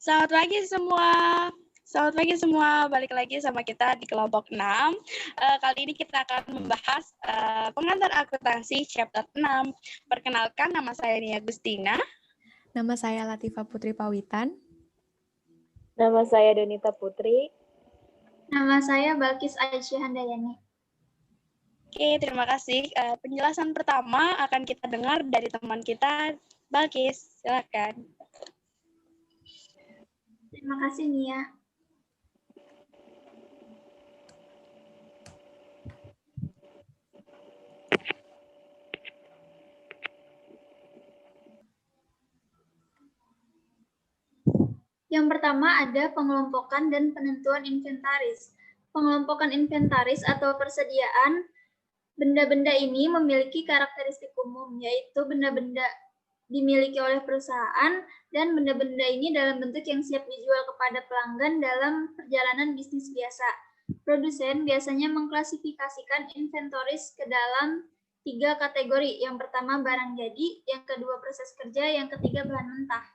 Selamat pagi semua. Selamat pagi semua. Balik lagi sama kita di kelompok 6. Kali ini kita akan membahas pengantar akuntansi chapter 6. Perkenalkan, nama saya Nia Agustina. Nama saya Latifah Putri Pawitan. Nama saya Donita Putri. Nama saya Balkis Aisyah Handayani. Oke, terima kasih. Penjelasan pertama akan kita dengar dari teman kita, Balkis. Silakan. Terima kasih, Nia. Yang pertama ada pengelompokan dan penentuan inventaris. Pengelompokan inventaris atau persediaan benda-benda ini memiliki karakteristik umum, yaitu benda-benda dimiliki oleh perusahaan dan benda-benda ini dalam bentuk yang siap dijual kepada pelanggan dalam perjalanan bisnis biasa. Produsen biasanya mengklasifikasikan inventoris ke dalam 3 kategori. Yang pertama barang jadi, yang kedua proses kerja, yang ketiga bahan mentah.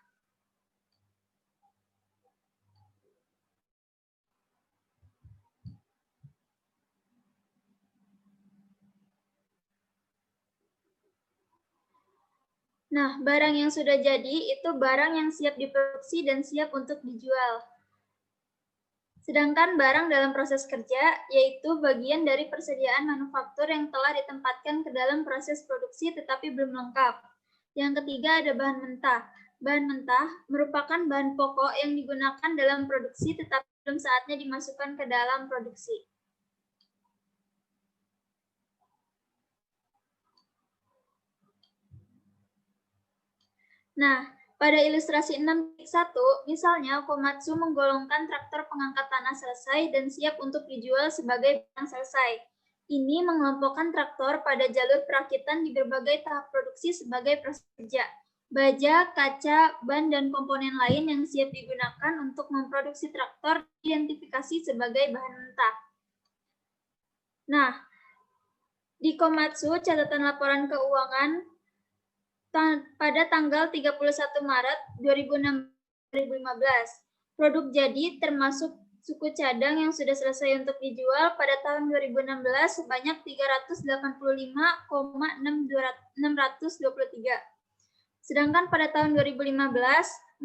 Nah, barang yang sudah jadi itu barang yang siap diproduksi dan siap untuk dijual. Sedangkan barang dalam proses kerja yaitu bagian dari persediaan manufaktur yang telah ditempatkan ke dalam proses produksi tetapi belum lengkap. Yang ketiga ada bahan mentah. Bahan mentah merupakan bahan pokok yang digunakan dalam produksi tetapi belum saatnya dimasukkan ke dalam produksi. Nah, pada ilustrasi 6.1, misalnya Komatsu menggolongkan traktor pengangkat tanah selesai dan siap untuk dijual sebagai barang selesai. Ini mengelompokkan traktor pada jalur perakitan di berbagai tahap produksi sebagai proses kerja. Baja, kaca, ban, dan komponen lain yang siap digunakan untuk memproduksi traktor diidentifikasi sebagai bahan mentah. Nah, di Komatsu, catatan laporan keuangan pada tanggal 31 Maret 2015. Produk jadi termasuk suku cadang yang sudah selesai untuk dijual pada tahun 2016 sebanyak 385,623. Sedangkan pada tahun 2015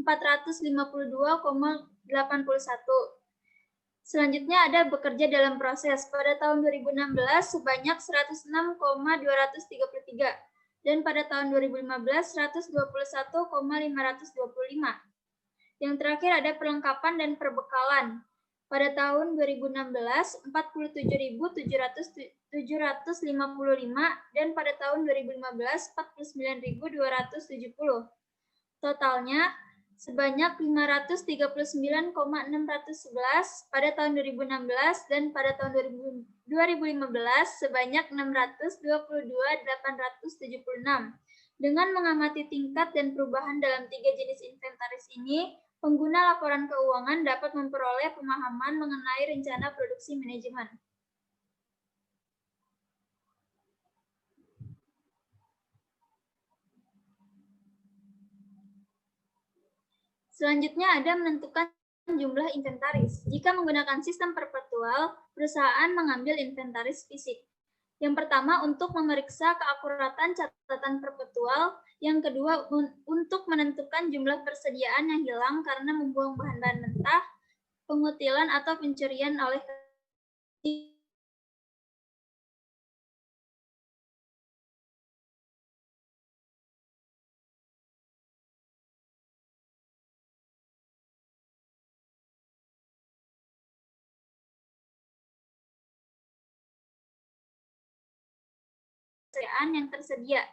452,81. Selanjutnya ada bekerja dalam proses. Pada tahun 2016 sebanyak 106,233. Dan pada tahun 2015, 121,525. Yang terakhir ada perlengkapan dan perbekalan. Pada tahun 2016, 47.755, dan pada tahun 2015, 49.270. Totalnya sebanyak 539,611 pada tahun 2016 dan pada tahun 2015 sebanyak 622.876. Dengan mengamati tingkat dan perubahan dalam 3 jenis inventaris ini, pengguna laporan keuangan dapat memperoleh pemahaman mengenai rencana produksi manajemen. Selanjutnya ada menentukan jumlah inventaris. Jika menggunakan sistem perpetual, perusahaan mengambil inventaris fisik. Yang pertama untuk memeriksa keakuratan catatan perpetual, yang kedua untuk menentukan jumlah persediaan yang hilang karena membuang bahan-bahan mentah, pengutilan atau pencurian oleh yang tersedia.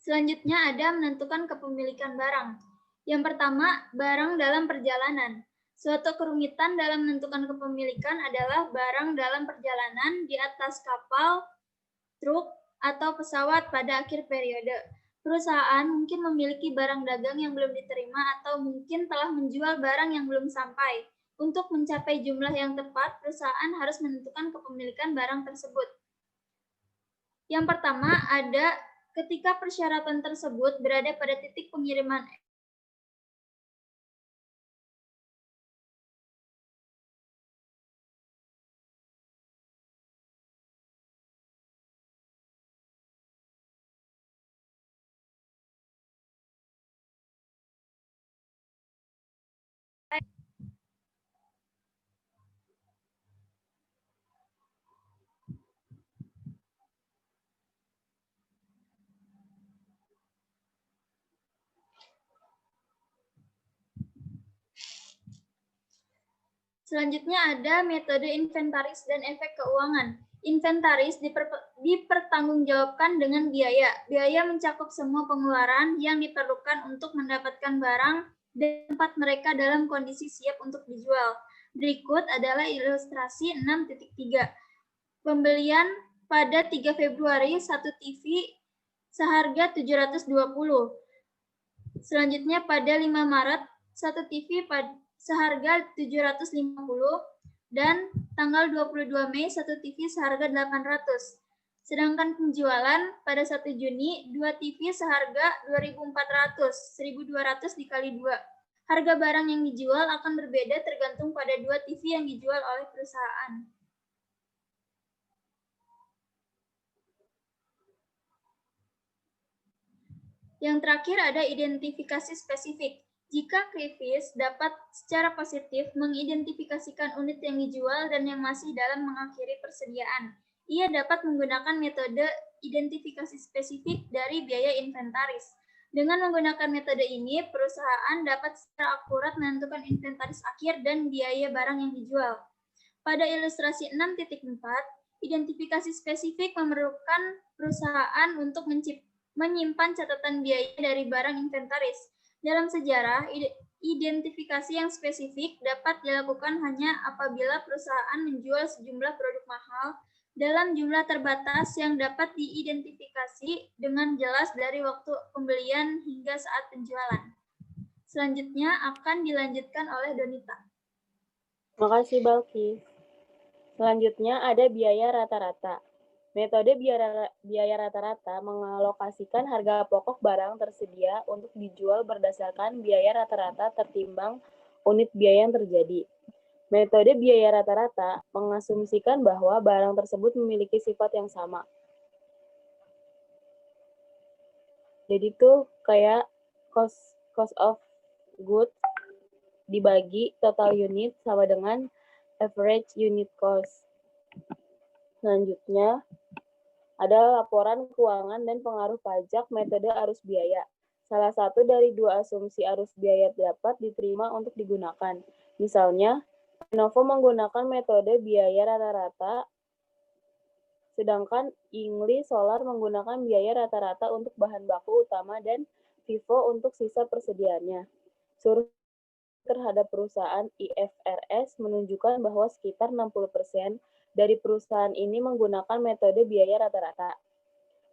Selanjutnya ada menentukan kepemilikan barang. Yang pertama, barang dalam perjalanan. Suatu kerumitan dalam menentukan kepemilikan adalah barang dalam perjalanan di atas kapal, truk, atau pesawat pada akhir periode. Perusahaan mungkin memiliki barang dagang yang belum diterima atau mungkin telah menjual barang yang belum sampai. Untuk mencapai jumlah yang tepat, perusahaan harus menentukan kepemilikan barang tersebut. Yang pertama ada ketika persyaratan tersebut berada pada titik pengiriman Selanjutnya ada metode inventaris dan efek keuangan. Inventaris dipertanggungjawabkan dengan biaya. Biaya mencakup semua pengeluaran yang diperlukan untuk mendapatkan barang dan tempat mereka dalam kondisi siap untuk dijual. Berikut adalah ilustrasi 6.3. Pembelian pada 3 Februari 1 TV seharga 720. Selanjutnya pada 5 Maret 1 TV seharga 750 dan tanggal 22 Mei 1 TV seharga 800. Sedangkan penjualan pada 1 Juni 2 TV seharga 2.400, 1.200 dikali 2. Harga barang yang dijual akan berbeda tergantung pada 2 TV yang dijual oleh perusahaan. Yang terakhir ada identifikasi spesifik. Jika Krivis dapat secara positif mengidentifikasikan unit yang dijual dan yang masih dalam mengakhiri persediaan, ia dapat menggunakan metode identifikasi spesifik dari biaya inventaris. Dengan menggunakan metode ini, perusahaan dapat secara akurat menentukan inventaris akhir dan biaya barang yang dijual. Pada ilustrasi 6.4, identifikasi spesifik memerlukan perusahaan untuk menyimpan catatan biaya dari barang inventaris. Dalam sejarah, identifikasi yang spesifik dapat dilakukan hanya apabila perusahaan menjual sejumlah produk mahal dalam jumlah terbatas yang dapat diidentifikasi dengan jelas dari waktu pembelian hingga saat penjualan. Selanjutnya akan dilanjutkan oleh Donita. Terima kasih, Balkis. Selanjutnya ada biaya rata-rata. Metode biaya rata-rata mengalokasikan harga pokok barang tersedia untuk dijual berdasarkan biaya rata-rata tertimbang unit biaya yang terjadi. Metode biaya rata-rata mengasumsikan bahwa barang tersebut memiliki sifat yang sama. Jadi itu kayak cost of goods dibagi total unit sama dengan average unit cost. Selanjutnya, ada laporan keuangan dan pengaruh pajak metode arus biaya. Salah satu dari dua asumsi arus biaya dapat diterima untuk digunakan. Misalnya, Lenovo menggunakan metode biaya rata-rata, sedangkan Ingli Solar menggunakan biaya rata-rata untuk bahan baku utama dan Vivo untuk sisa persediaannya. Survei terhadap perusahaan IFRS menunjukkan bahwa sekitar 60% dari perusahaan ini menggunakan metode biaya rata-rata,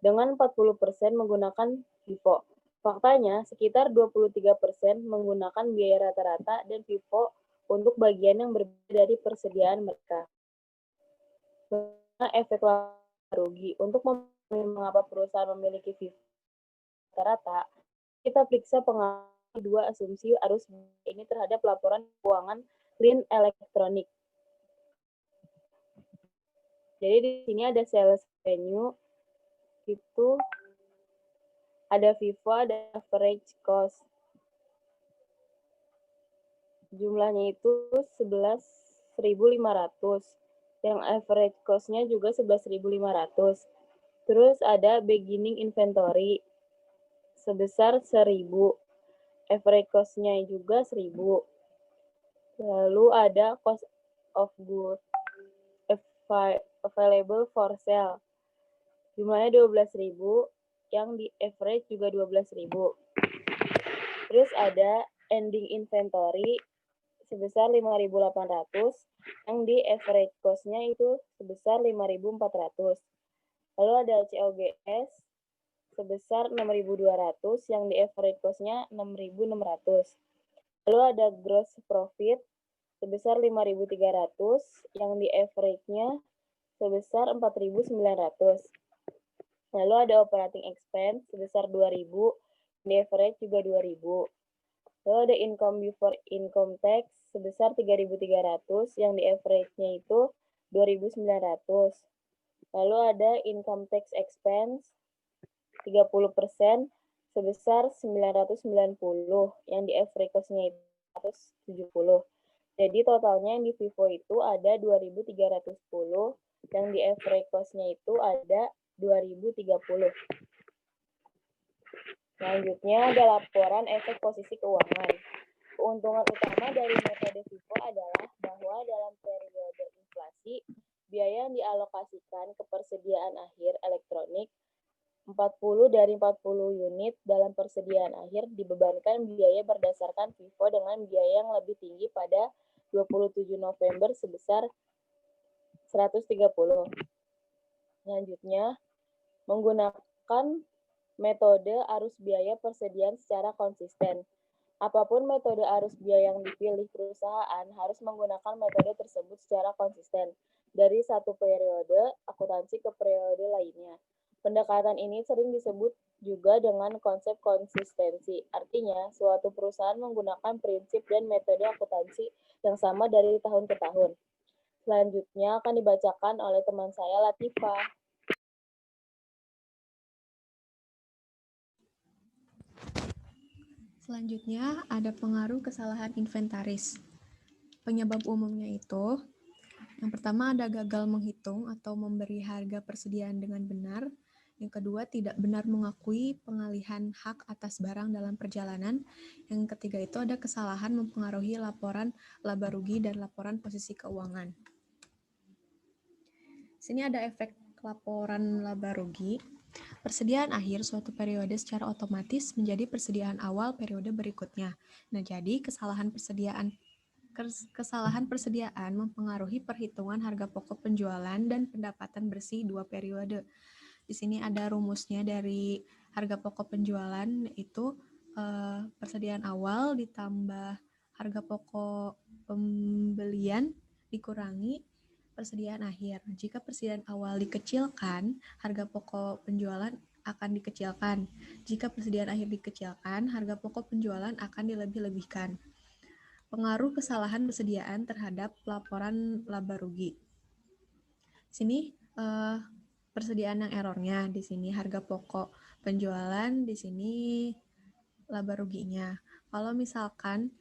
dengan 40% menggunakan Vivo. Faktanya, sekitar 23% menggunakan biaya rata-rata dan Vivo untuk bagian yang berbeda dari persediaan mereka. Karena efek rugi, untuk memahami mengapa perusahaan memiliki Vivo rata-rata, kita periksa pengaruh dua asumsi arus ini terhadap laporan keuangan clean elektronik. Jadi di sini ada sales revenue, itu ada Vivo, ada average cost. Jumlahnya itu 11.500. Yang average cost-nya juga 11.500. Terus ada beginning inventory sebesar 1.000. Average cost-nya juga 1.000. Lalu ada cost of goods available for sale. Jumlahnya 12.000, yang di average juga 12.000. Terus ada ending inventory sebesar 5.800, yang di average cost-nya itu sebesar 5.400. Lalu ada COGS sebesar 6.200, yang di average cost-nya 6.600. Lalu ada gross profit sebesar 5.300 yang di average-nya sebesar 4.900. Lalu ada operating expense sebesar 2.000, di average juga 2.000. Lalu ada income before income tax sebesar 3.300 yang di average-nya itu 2.900. Lalu ada income tax expense 30% sebesar 990 yang di average cost-nya itu 170. Jadi totalnya yang di Vivo itu ada 2.310, yang di average cost-nya itu ada 2.030. Selanjutnya ada laporan efek posisi keuangan. Keuntungan utama dari metode Vivo adalah bahwa dalam periode inflasi, biaya yang dialokasikan ke persediaan akhir elektronik 40 dari 40 unit dalam persediaan akhir dibebankan biaya berdasarkan Vivo dengan biaya yang lebih tinggi pada 27 November sebesar 130. Selanjutnya, menggunakan metode arus biaya persediaan secara konsisten. Apapun metode arus biaya yang dipilih perusahaan harus menggunakan metode tersebut secara konsisten dari satu periode akuntansi ke periode lainnya. Pendekatan ini sering disebut juga dengan konsep konsistensi. Artinya, suatu perusahaan menggunakan prinsip dan metode akuntansi yang sama dari tahun ke tahun. Selanjutnya akan dibacakan oleh teman saya, Latifah. Selanjutnya ada pengaruh kesalahan inventaris. Penyebab umumnya itu, yang pertama ada gagal menghitung atau memberi harga persediaan dengan benar. Yang kedua, tidak benar mengakui pengalihan hak atas barang dalam perjalanan. Yang ketiga itu ada kesalahan mempengaruhi laporan laba rugi dan laporan posisi keuangan. Sini ada efek laporan laba rugi. Persediaan akhir suatu periode secara otomatis menjadi persediaan awal periode berikutnya. Nah, jadi kesalahan persediaan mempengaruhi perhitungan harga pokok penjualan dan pendapatan bersih dua periode. Di sini ada rumusnya dari harga pokok penjualan, yaitu persediaan awal ditambah harga pokok pembelian dikurangi persediaan akhir. Jika persediaan awal dikecilkan, harga pokok penjualan akan dikecilkan. Jika persediaan akhir dikecilkan, harga pokok penjualan akan dilebih-lebihkan. Pengaruh kesalahan persediaan terhadap laporan laba rugi. Sini persediaan yang errornya, di sini harga pokok penjualan, di sini laba ruginya. Kalau misalkan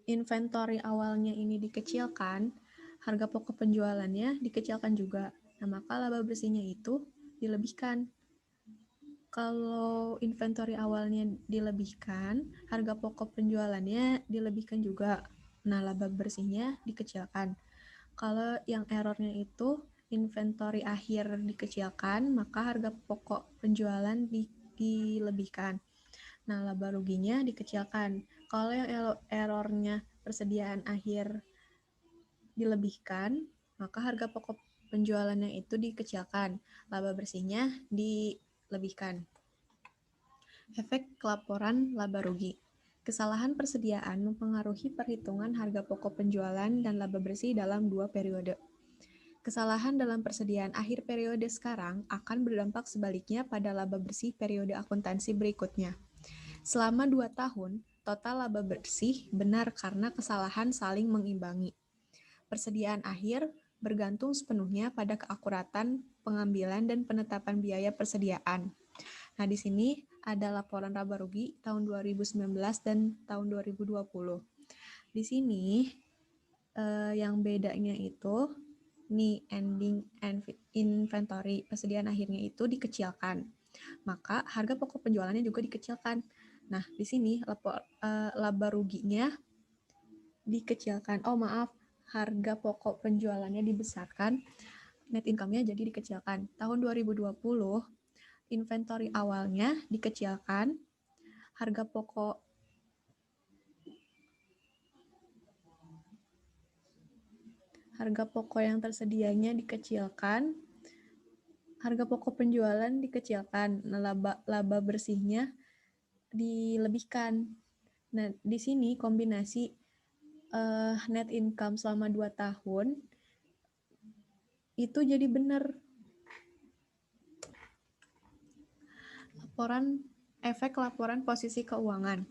inventory awalnya ini dikecilkan, harga pokok penjualannya dikecilkan juga. Nah, maka laba bersihnya itu dilebihkan. Kalau inventory awalnya dilebihkan, harga pokok penjualannya dilebihkan juga. Nah, laba bersihnya dikecilkan. Kalau yang errornya itu inventory akhir dikecilkan, maka harga pokok penjualan dilebihkan. Nah, laba ruginya dikecilkan. Kalau yang errornya persediaan akhir dilebihkan, maka harga pokok penjualannya itu dikecilkan. Laba bersihnya dilebihkan. Efek laporan laba rugi. Kesalahan persediaan mempengaruhi perhitungan harga pokok penjualan dan laba bersih dalam dua periode. Kesalahan dalam persediaan akhir periode sekarang akan berdampak sebaliknya pada laba bersih periode akuntansi berikutnya. Selama 2 tahun, total laba bersih benar karena kesalahan saling mengimbangi. Persediaan akhir bergantung sepenuhnya pada keakuratan pengambilan dan penetapan biaya persediaan. Nah, di sini ada laporan laba rugi tahun 2019 dan tahun 2020. Di sini yang bedanya itu nih ending inventory, persediaan akhirnya itu dikecilkan. Maka harga pokok penjualannya juga dikecilkan. Nah, di sini laba ruginya dikecilkan. Oh, maaf, harga pokok penjualannya dibesarkan, net income-nya jadi dikecilkan. Tahun 2020, inventory awalnya dikecilkan, harga pokok yang tersedianya dikecilkan, harga pokok penjualan dikecilkan, nah, laba bersihnya dilebihkan. Nah, di sini kombinasi net income selama 2 tahun itu jadi benar. Efek laporan posisi keuangan.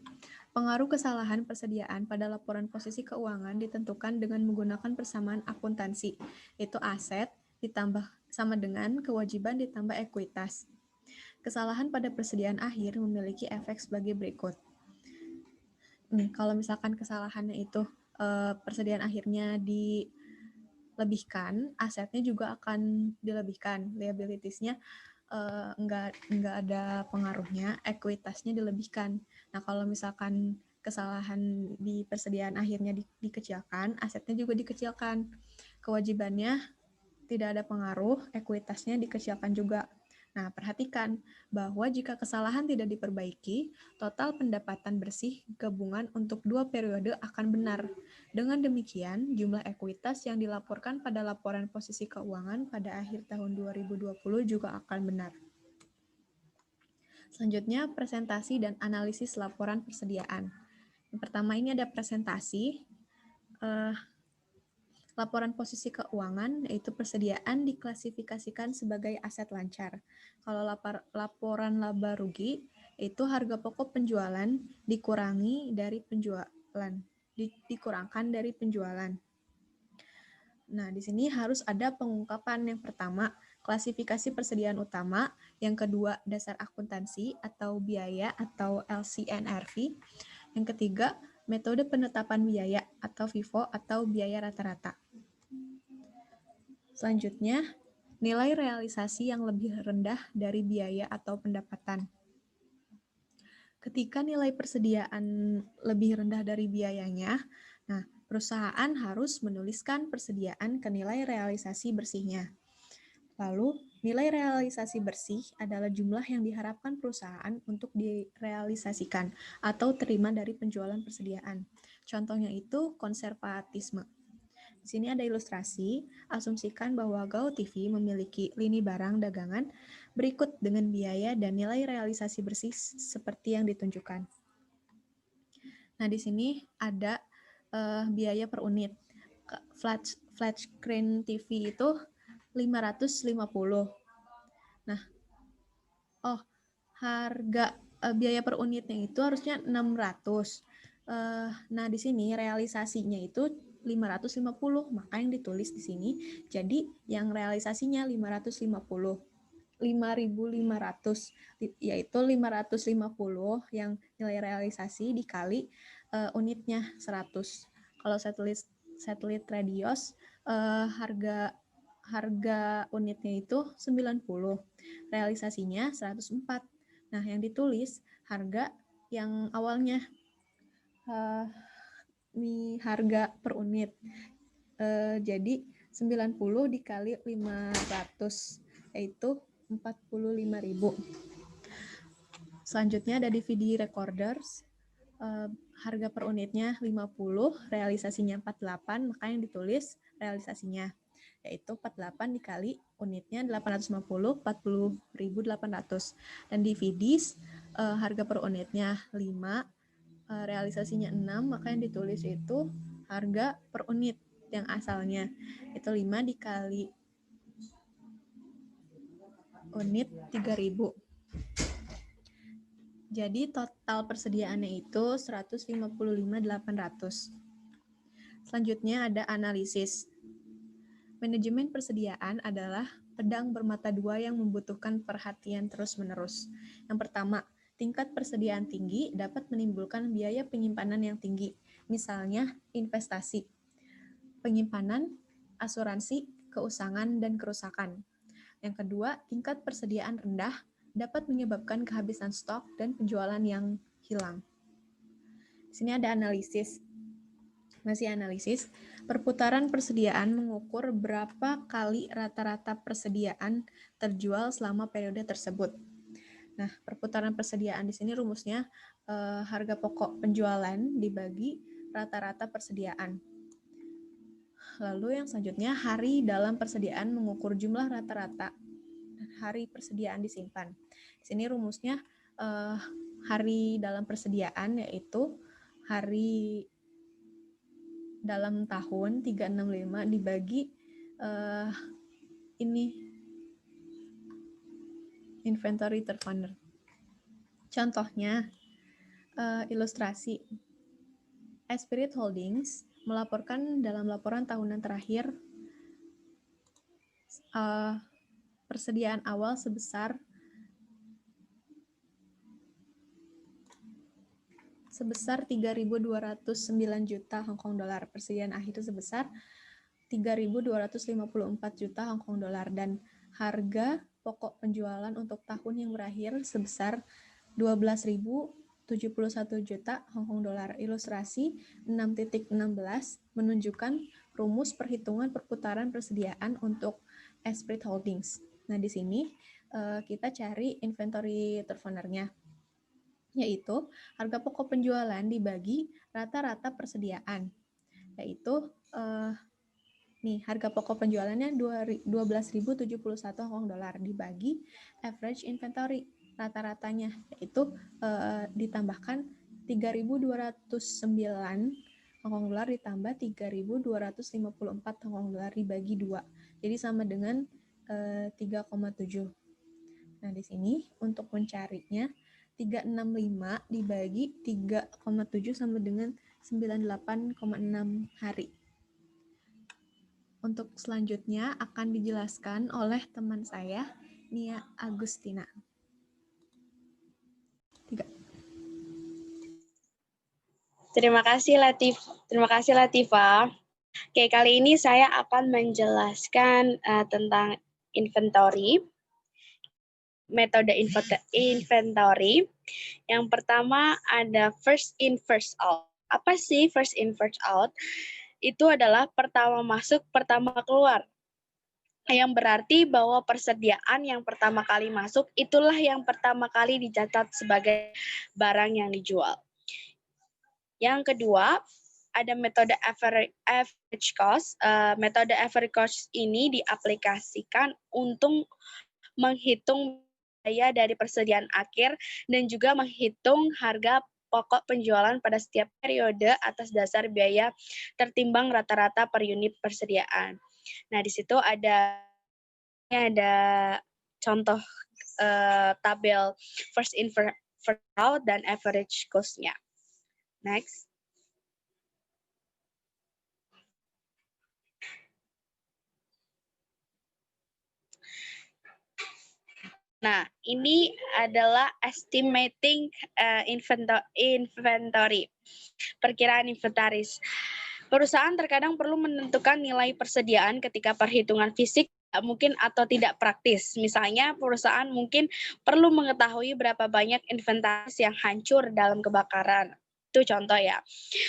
Pengaruh kesalahan persediaan pada laporan posisi keuangan ditentukan dengan menggunakan persamaan akuntansi, yaitu aset ditambah sama dengan kewajiban ditambah ekuitas. Kesalahan pada persediaan akhir memiliki efek sebagai berikut. Nih, kalau misalkan kesalahannya itu persediaan akhirnya dilebihkan, asetnya juga akan dilebihkan, liabilitiesnya nggak ada pengaruhnya, ekuitasnya dilebihkan. Nah, kalau misalkan kesalahan di persediaan akhirnya dikecilkan, asetnya juga dikecilkan. Kewajibannya tidak ada pengaruh, ekuitasnya dikecilkan juga. Nah, perhatikan bahwa jika kesalahan tidak diperbaiki, total pendapatan bersih gabungan untuk 2 periode akan benar. Dengan demikian, jumlah ekuitas yang dilaporkan pada laporan posisi keuangan pada akhir tahun 2020 juga akan benar. Selanjutnya, presentasi dan analisis laporan persediaan. Yang pertama ini ada presentasi. Laporan posisi keuangan, yaitu persediaan diklasifikasikan sebagai aset lancar. Kalau laporan laba rugi, itu harga pokok penjualan dikurangkan dari penjualan. Nah, di sini harus ada pengungkapan. Yang pertama, klasifikasi persediaan utama. Yang kedua, dasar akuntansi atau biaya atau LCNRV. Yang ketiga, metode penetapan biaya atau FIFO atau biaya rata-rata. Selanjutnya, nilai realisasi yang lebih rendah dari biaya atau pendapatan. Ketika nilai persediaan lebih rendah dari biayanya, nah, perusahaan harus menuliskan persediaan ke nilai realisasi bersihnya. Lalu, nilai realisasi bersih adalah jumlah yang diharapkan perusahaan untuk direalisasikan atau terima dari penjualan persediaan. Contohnya itu konservatisme. Di sini ada ilustrasi, asumsikan bahwa GoTV memiliki lini barang dagangan berikut dengan biaya dan nilai realisasi bersih seperti yang ditunjukkan. Nah, di sini ada biaya per unit. Flat screen TV itu 550. Nah, harga biaya per unitnya itu harusnya 600. Nah, di sini realisasinya itu 550, maka yang ditulis di sini. Jadi, yang realisasinya 550. 5.500, yaitu 550 yang nilai realisasi dikali unitnya 100. Kalau satelit radios, harga unitnya itu 90, realisasinya 104. Nah, yang ditulis harga yang awalnya harga per unit. Jadi 90 dikali 500 yaitu 45.000. Selanjutnya ada DVD recorders. Harga per unitnya 50, realisasinya 48, maka yang ditulis realisasinya yaitu 48 dikali unitnya 850, 40.800. Dan DVDs harga per unitnya 5, realisasinya 6, maka yang ditulis itu harga per unit yang asalnya itu 5 dikali unit 3.000. Jadi total persediaannya itu 155.800. Selanjutnya ada analisis. Manajemen persediaan adalah pedang bermata dua yang membutuhkan perhatian terus-menerus. Yang pertama, tingkat persediaan tinggi dapat menimbulkan biaya penyimpanan yang tinggi, misalnya investasi, penyimpanan, asuransi, keusangan, dan kerusakan. Yang kedua, tingkat persediaan rendah dapat menyebabkan kehabisan stok dan penjualan yang hilang. Di sini ada analisis. Masih analisis, perputaran persediaan mengukur berapa kali rata-rata persediaan terjual selama periode tersebut. Nah, perputaran persediaan di sini rumusnya harga pokok penjualan dibagi rata-rata persediaan. Lalu yang selanjutnya, hari dalam persediaan mengukur jumlah rata-rata hari persediaan disimpan. Di sini rumusnya hari dalam persediaan yaitu hari dalam tahun 365 dibagi ini inventory third funder. Contohnya, ilustrasi. Esprit Holdings melaporkan dalam laporan tahunan terakhir persediaan awal sebesar 3.209 juta Hong Kong dolar. Persediaan akhir sebesar 3.254 juta Hong Kong dolar dan harga pokok penjualan untuk tahun yang berakhir sebesar 12.071 juta Hong Kong dolar. Ilustrasi 6.16 menunjukkan rumus perhitungan perputaran persediaan untuk Esprit Holdings. Nah, di sini kita cari inventory third funder-nya, yaitu harga pokok penjualan dibagi rata-rata persediaan, yaitu harga pokok penjualannya 12.071 Hong Kong dolar dibagi average inventory rata-ratanya, yaitu ditambahkan 3.209 Hong Kong dolar ditambah 3.254 Hong Kong dolar dibagi 2, jadi sama dengan 3,7. Nah, di sini untuk mencarinya 365 dibagi 3,7 sama dengan 98,6 hari. Untuk selanjutnya akan dijelaskan oleh teman saya, Nia Agustina. 3. Terima kasih Latifah. Oke, kali ini saya akan menjelaskan tentang inventory. Metode inventory. Yang pertama ada first in first out. Apa sih first in first out? Itu adalah pertama masuk, pertama keluar. Yang berarti bahwa persediaan yang pertama kali masuk itulah yang pertama kali dicatat sebagai barang yang dijual. Yang kedua, ada metode average cost. Metode average cost ini diaplikasikan untuk menghitung biaya dari persediaan akhir dan juga menghitung harga pokok penjualan pada setiap periode atas dasar biaya tertimbang rata-rata per unit persediaan. Nah, di situ ada contoh tabel first in first out dan average cost-nya. Next. Nah, ini adalah estimating inventory, perkiraan inventaris. Perusahaan terkadang perlu menentukan nilai persediaan ketika perhitungan fisik mungkin atau tidak praktis. Misalnya, perusahaan mungkin perlu mengetahui berapa banyak inventaris yang hancur dalam kebakaran. Itu contoh ya.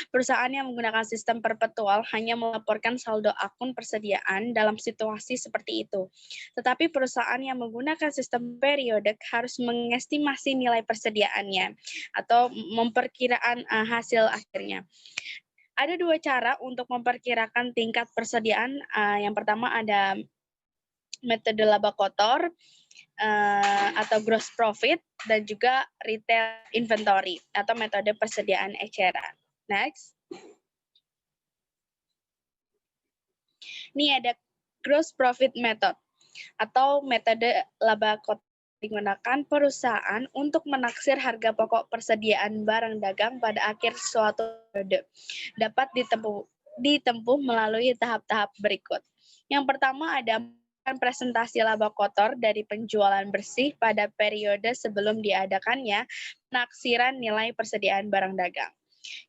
Perusahaan yang menggunakan sistem perpetual hanya melaporkan saldo akun persediaan dalam situasi seperti itu. Tetapi perusahaan yang menggunakan sistem periodik harus mengestimasi nilai persediaannya atau memperkiraan hasil akhirnya. Ada dua cara untuk memperkirakan tingkat persediaan. Yang pertama ada metode laba kotor atau gross profit dan juga retail inventory atau metode persediaan eceran. Next. Ini ada gross profit method atau metode laba kotor digunakan perusahaan untuk menaksir harga pokok persediaan barang dagang pada akhir suatu periode. Dapat ditempuh melalui tahap-tahap berikut. Yang pertama ada presentasi laba kotor dari penjualan bersih pada periode sebelum diadakannya penaksiran nilai persediaan barang dagang.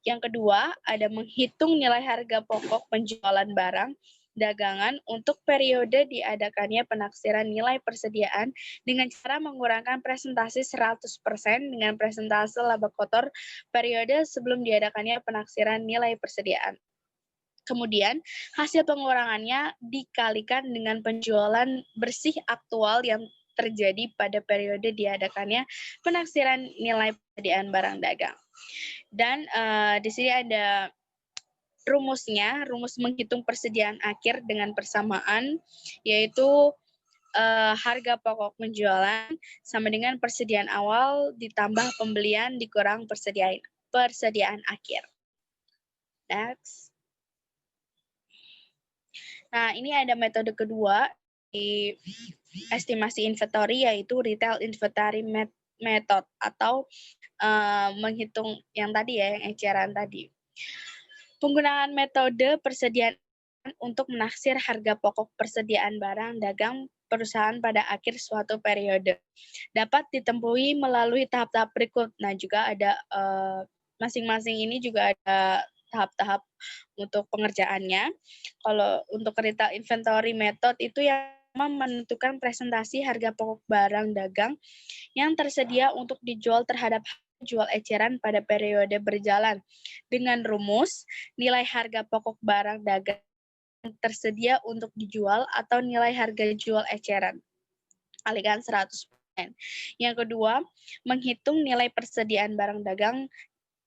Yang kedua, ada menghitung nilai harga pokok penjualan barang dagangan untuk periode diadakannya penaksiran nilai persediaan dengan cara mengurangkan presentasi 100% dengan presentase laba kotor periode sebelum diadakannya penaksiran nilai persediaan. Kemudian, hasil pengurangannya dikalikan dengan penjualan bersih aktual yang terjadi pada periode diadakannya penaksiran nilai persediaan barang dagang. Dan di sini ada rumusnya, rumus menghitung persediaan akhir dengan persamaan, yaitu harga pokok penjualan sama dengan persediaan awal ditambah pembelian dikurang persediaan akhir. Next. Nah, ini ada metode kedua di estimasi inventory, yaitu retail inventory method atau menghitung yang tadi ya, yang eceran tadi. Penggunaan metode persediaan untuk menaksir harga pokok persediaan barang dagang perusahaan pada akhir suatu periode dapat ditempuhi melalui tahap-tahap berikut. Nah, juga ada masing-masing ini juga ada tahap-tahap untuk pengerjaannya. Kalau untuk retail inventory method itu yang menentukan presentasi harga pokok barang dagang yang tersedia untuk dijual terhadap jual eceran pada periode berjalan dengan rumus nilai harga pokok barang dagang yang tersedia untuk dijual atau nilai harga jual eceran kalikan 100%. Yang kedua, menghitung nilai persediaan barang dagang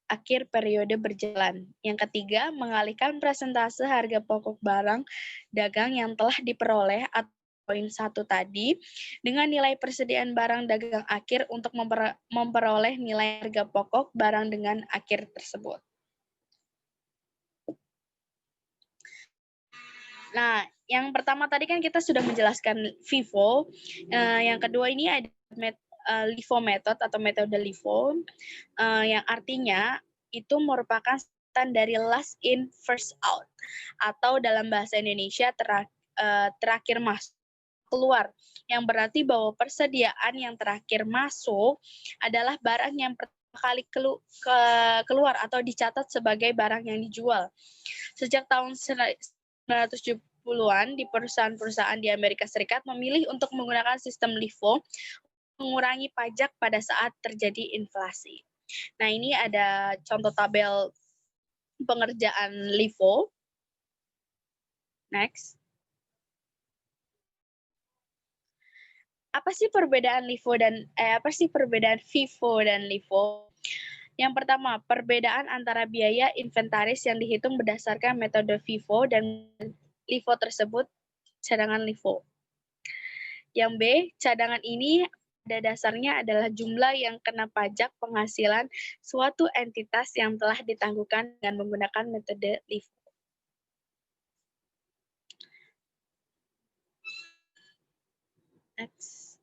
akhir periode berjalan. Yang ketiga, mengalihkan presentase harga pokok barang dagang yang telah diperoleh atau poin 1 tadi dengan nilai persediaan barang dagang akhir untuk memperoleh nilai harga pokok barang dengan akhir tersebut. Nah, yang pertama tadi kan kita sudah menjelaskan FIFO. Yang kedua ini ada LIFO method atau metode LIFO, yang artinya itu merupakan dari last in first out, atau dalam bahasa Indonesia terakhir masuk keluar, yang berarti bahwa persediaan yang terakhir masuk adalah barang yang pertama kali keluar atau dicatat sebagai barang yang dijual. Sejak tahun 1970-an di perusahaan-perusahaan di Amerika Serikat memilih untuk menggunakan sistem LIFO mengurangi pajak pada saat terjadi inflasi. Nah, ini ada contoh tabel pengerjaan LIFO. Next. Apa sih perbedaan FIFO dan LIFO? Yang pertama, perbedaan antara biaya inventaris yang dihitung berdasarkan metode FIFO dan LIFO tersebut cadangan LIFO. Yang B, cadangan ini pada dasarnya adalah jumlah yang kena pajak penghasilan suatu entitas yang telah ditangguhkan dengan menggunakan metode LIFO. Next.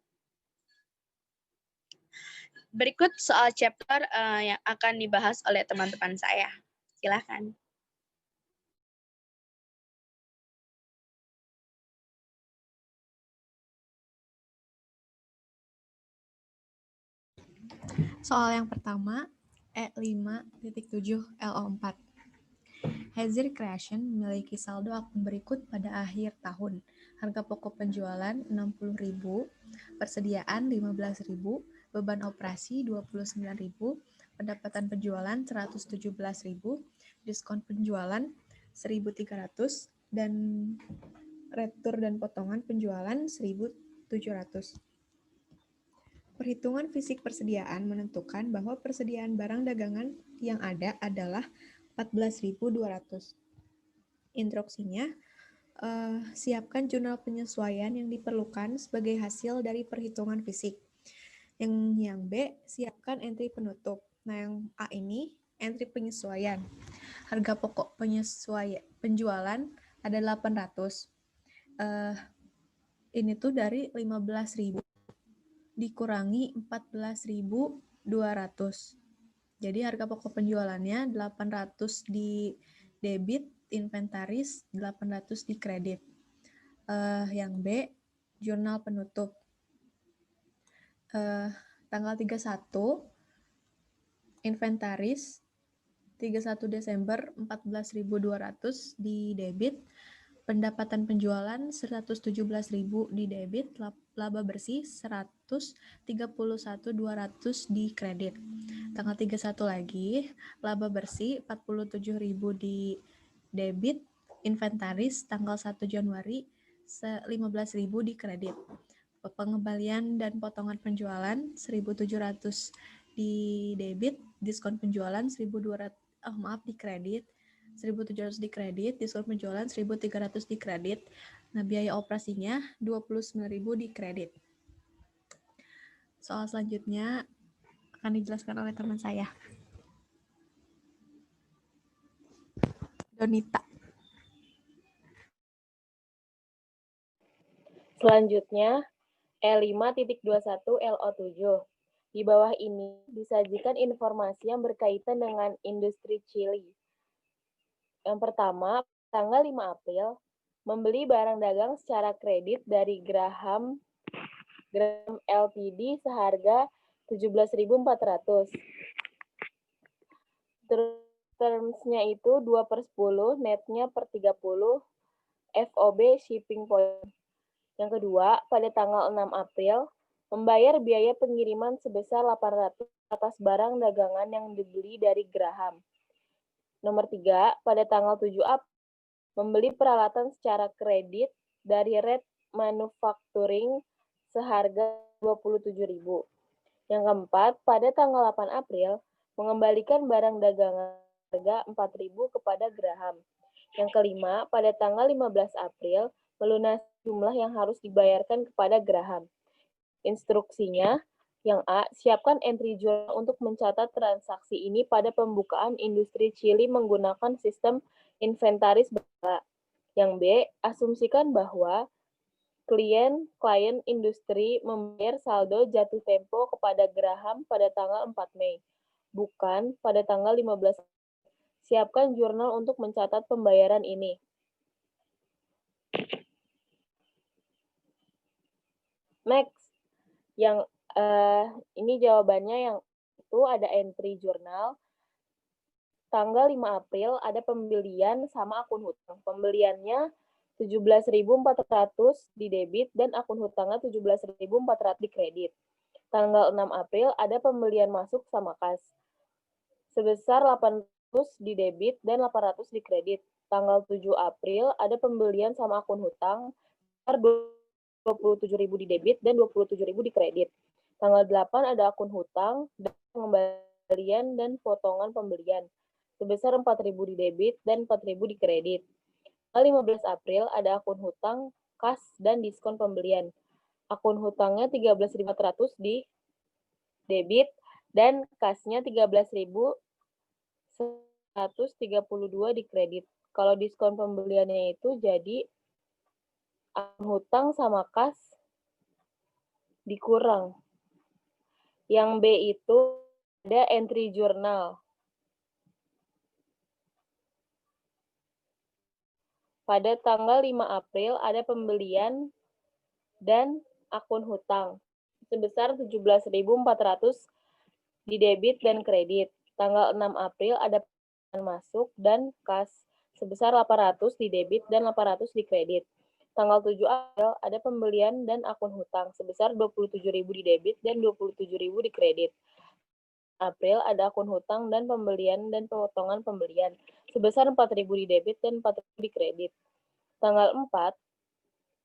Berikut soal chapter yang akan dibahas oleh teman-teman saya. Silakan. Soal yang pertama, E5.7 LO4. Hazir Creation memiliki saldo akun berikut pada akhir tahun. Harga pokok penjualan 60.000, persediaan 15.000, beban operasi 29.000, pendapatan penjualan 117.000, diskon penjualan 1.300, dan retur dan potongan penjualan 1.700. Perhitungan fisik persediaan menentukan bahwa persediaan barang dagangan yang ada adalah 14.200. Instruksinya, siapkan jurnal penyesuaian yang diperlukan sebagai hasil dari perhitungan fisik. Yang B, siapkan entry penutup. Nah, yang A ini entry penyesuaian. Harga pokok penjualan ada 800. Ini tuh dari 15.000 dikurangi 14.200. Jadi harga pokok penjualannya 800 di debit, inventaris 800 di kredit. Yang B, jurnal penutup. Tanggal 31, inventaris 31 Desember 14.200 di debit, pendapatan penjualan 117.000 di debit, laba bersih 131.200 di kredit. Tanggal 31 lagi, laba bersih 47.000 di debit, inventaris tanggal 1 Januari 15.000 di kredit. Pengembalian dan potongan penjualan 1.700 di debit, diskon penjualan 1.200 di kredit, 1.700 di kredit, diskon penjualan 1.300 di kredit. Nah, biaya operasinya 29.000 di kredit. Soal selanjutnya akan dijelaskan oleh teman saya, Donita. Selanjutnya, E5.21 LO7. Di bawah ini disajikan informasi yang berkaitan dengan industri chili. Yang pertama, tanggal 5 April, membeli barang dagang secara kredit dari Graham Ltd seharga 17.400. Terms-nya itu 2/10, netnya per 30, FOB shipping point. Yang kedua, pada tanggal 6 April, membayar biaya pengiriman sebesar 800 atas barang dagangan yang dibeli dari Graham. Nomor 3, pada tanggal 7 April, membeli peralatan secara kredit dari Red Manufacturing seharga 27.000. Yang keempat, pada tanggal 8 April, mengembalikan barang dagangan harga 4.000 kepada Graham. Yang kelima, pada tanggal 15 April, melunasi jumlah yang harus dibayarkan kepada Graham. Instruksinya, yang A, siapkan entry journal untuk mencatat transaksi ini pada pembukaan industri chili menggunakan sistem inventaris berkala. Yang B, asumsikan bahwa klien industri membayar saldo jatuh tempo kepada Graham pada tanggal 4 Mei, bukan pada tanggal 15. Siapkan jurnal untuk mencatat pembayaran ini. Next, yang ini jawabannya yang itu ada entry jurnal. Tanggal 5 April ada pembelian sama akun hutang. Pembeliannya 17.400 di debit dan akun hutangnya 17.400 di kredit. Tanggal 6 April ada pembelian masuk sama kas. Sebesar 800 di debit dan 800 di kredit. Tanggal 7 April ada pembelian sama akun hutang sebesar 27.000 di debit dan 27.000 di kredit. Tanggal 8 ada akun hutang dan pengembalian dan potongan pembelian sebesar 4.000 di debit dan 4.000 di kredit. Tanggal 15 April ada akun hutang, kas, dan diskon pembelian. Akun hutangnya 13.400 di debit dan kasnya 13.132 di kredit. Kalau diskon pembeliannya itu jadi akun hutang sama kas dikurang. Yang B itu ada entry jurnal. Pada tanggal 5 April ada pembelian dan akun hutang sebesar 17.400 di debit dan kredit. Tanggal 6 April ada pembelian masuk dan kas sebesar 800 di debit dan 800 di kredit. Tanggal 7 April ada pembelian dan akun hutang sebesar 27.000 di debit dan 27.000 di kredit. April ada akun hutang dan pembelian dan potongan pembelian sebesar 4.000 di debit dan 4.000 di kredit. Tanggal 4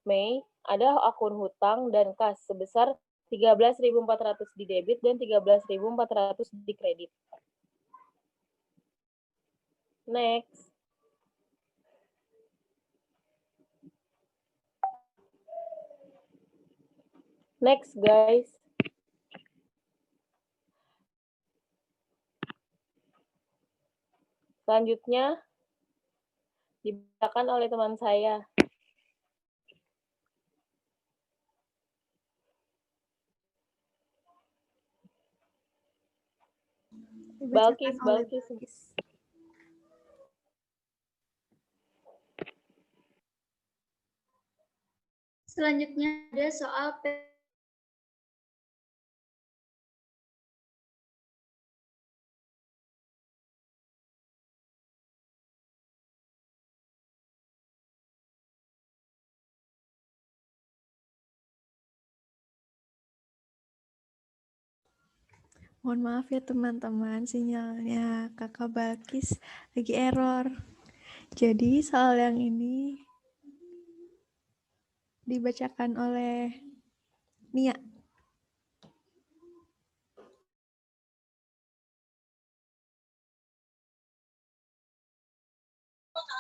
Mei ada akun hutang dan kas sebesar 13.400 di debit dan 13.400 di kredit. Next. Next, guys. Selanjutnya dibacakan oleh teman saya. Balkis. Selanjutnya ada soal Mohon maaf ya teman-teman, sinyalnya Kakak Balkis lagi error. Jadi soal yang ini dibacakan oleh Nia.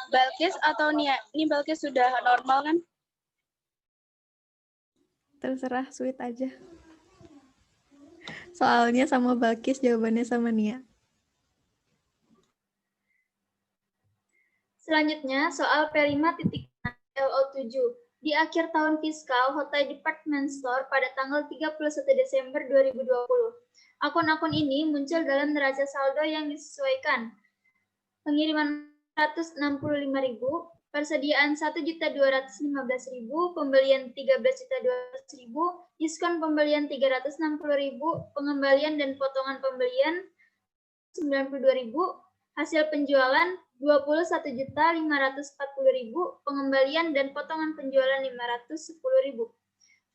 Balkis atau Nia? Ini Balkis sudah normal kan? Terserah, sweet aja. Soalnya sama Balkis, jawabannya sama Nia. Selanjutnya, soal P5.LO7. Di akhir tahun fiskal, Hotel Department Store pada tanggal 31 Desember 2020. Akun-akun ini muncul dalam neraca saldo yang disesuaikan. Pengiriman 165.000, persediaan 1.215.000, pembelian 13.200.000, diskon pembelian 360.000, pengembalian dan potongan pembelian 92.000, hasil penjualan 21.540.000, pengembalian dan potongan penjualan 510.000.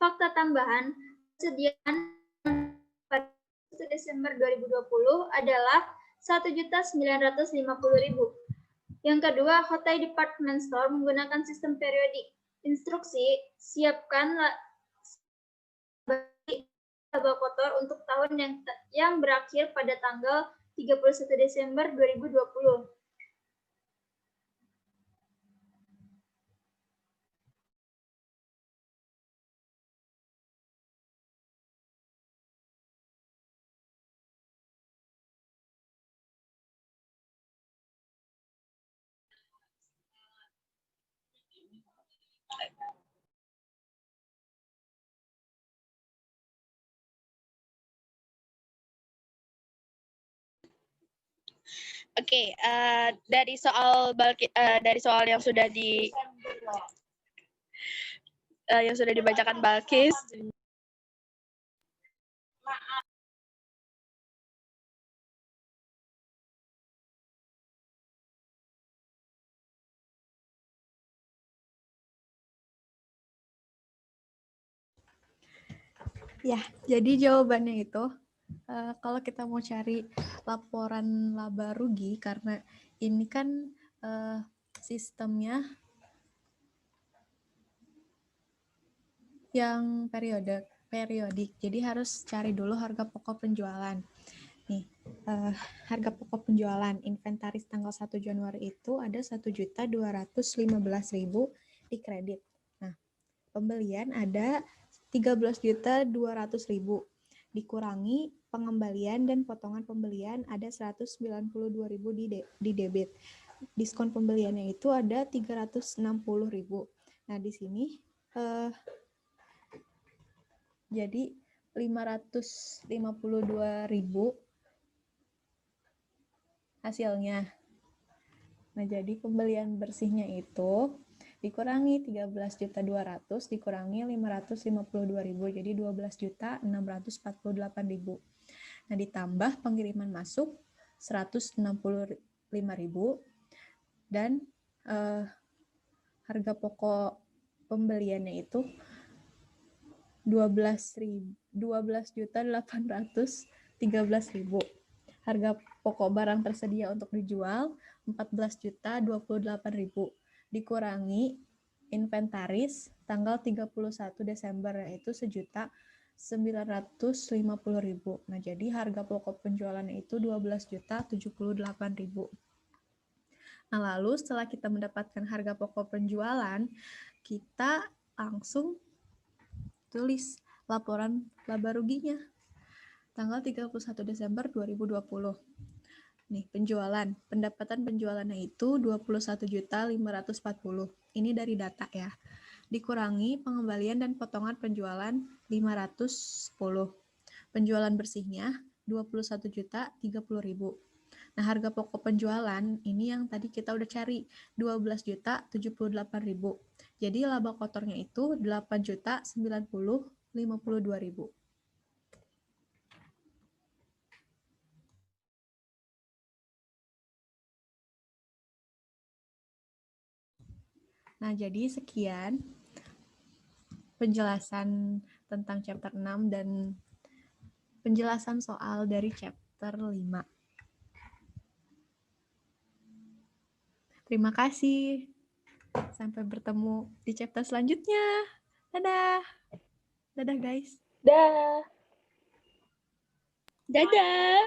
Fakta tambahan, persediaan pada Desember 2020 adalah 1.950.000. Yang kedua, Hotel Department Store menggunakan sistem periodik. Instruksi, siapkan laba kotor untuk tahun yang berakhir pada tanggal 31 Desember 2020. Oke, dari soal yang sudah dibacakan Balkis. Ya, jadi jawabannya itu kalau kita mau cari laporan laba rugi, karena ini kan sistemnya yang periodik, jadi harus cari dulu harga pokok penjualan. Nih, harga pokok penjualan inventaris tanggal 1 Januari itu ada 1.215.000 di kredit. Nah, pembelian ada 13.200.000, dikurangi pengembalian dan potongan pembelian ada 192.000 di debit. Diskon pembeliannya itu ada 360.000. Nah, di sini jadi 552.000 hasilnya. Nah, jadi pembelian bersihnya itu dikurangi 13.200 dikurangi 552.000, jadi 12.648.000. Nah, ditambah pengiriman masuk 165.000 dan harga pokok pembeliannya itu 12.813.000. Harga pokok barang tersedia untuk dijual 14.028.000 dikurangi inventaris tanggal 31 Desember yaitu 1.950.000. Nah, jadi harga pokok penjualannya itu 12.078.000. Nah, lalu setelah kita mendapatkan harga pokok penjualan, kita langsung tulis laporan laba ruginya tanggal 31 Desember 2020. Nih, penjualan. Pendapatan penjualannya itu 21.540. Ini dari data ya. Dikurangi pengembalian dan potongan penjualan 510. Penjualan bersihnya 21.030.000. Nah, harga pokok penjualan ini yang tadi kita udah cari 12.078.000. Jadi laba kotornya itu 8.090.052.000. Nah, jadi sekian penjelasan tentang chapter 6 dan penjelasan soal dari chapter 5. Terima kasih. Sampai bertemu di chapter selanjutnya. Dadah. Dadah, guys. Dah. Dadah.